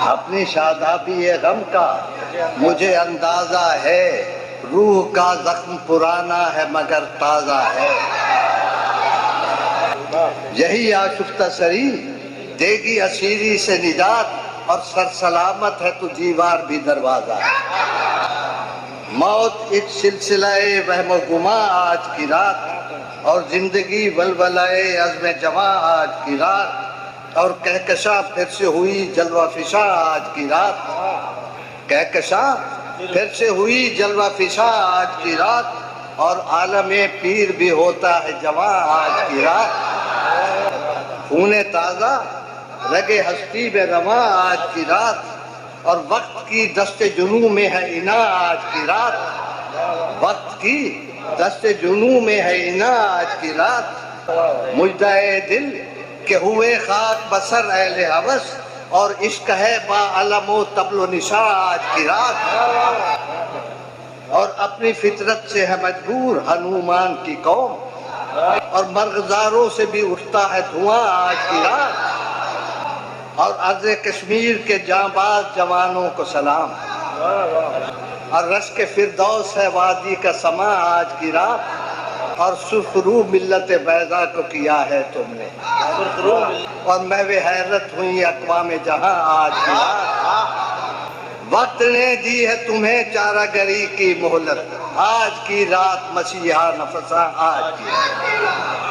اپنی شادابی غم کا مجھے اندازہ ہے، روح کا زخم پرانا ہے مگر تازہ ہے۔ یہی آشفتہ سری دے گی اسیری سے نجات، اور سر سلامت ہے تو دیوار بھی دروازہ ہے۔ موت ایک سلسلہ وہم و گماں آج کی رات، اور زندگی ولولۂ عزم جواں آج کی رات، اور کہکشاں پھر سے ہوئی جلوہ فشاں آج کی رات، کہکشاں پھر سے ہوئی جلوہ فشاں آج کی رات، اور عالم پیر بھی ہوتا ہے جواں آج کی رات۔ خون تازہ رگے ہستی میں رواں آج کی رات، اور وقت کی دست جنوں میں ہے اناں آج کی رات، وقت کی دست جنوں میں ہے اناں آج کی رات۔ مژدہ دل کہ ہوئے خاک بسر اہل ہوس، اور عشق ہے با علم و طبل و نشاں آج کی رات، اور اپنی فطرت سے ہے مجبور ہنومان کی قوم، اور مرغزاروں سے بھی اٹھتا ہے دھواں آج کی رات، اور ارض کشمیر کے جانباز جوانوں کو سلام، اور رشک فردوس ہے وادی کا سماں آج کی رات، اور سرخ رو ملت بیضا کو کیا ہے تم نے، اور محو حیرت ہوئی اقوام جہاں آج کی رات۔ وقت نے دی ہے تمہیں چارہ گری کی مہلت، آج کی رات مسیحا نفساں آج کی رات۔